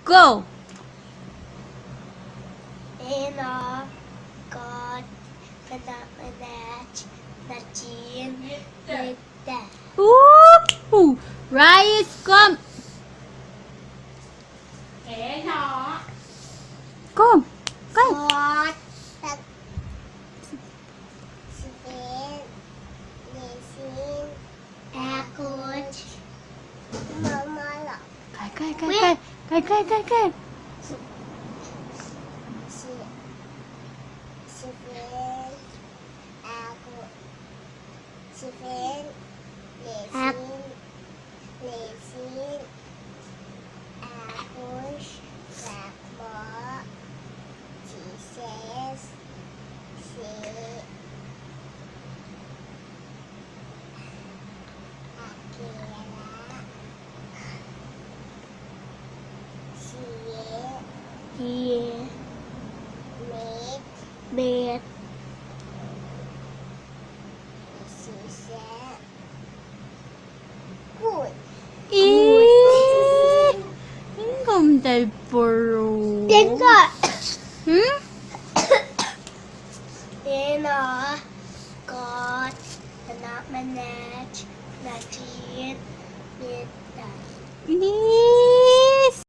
Go! Ena, God, manach, nachin, nita. Ooh! Rice, come! Thế nó Come! Come! God, that, Sven, Lesin, Akut, Mama, Kai! Sven, Akut, Sven, Lesin, Akush, Rakmo, Jesus, Akira, Yeah. Med, Bed. Sisa, Good. Không tay bro. Tiếng gọi. Hmm? Ena, God, manach, nachin, nita.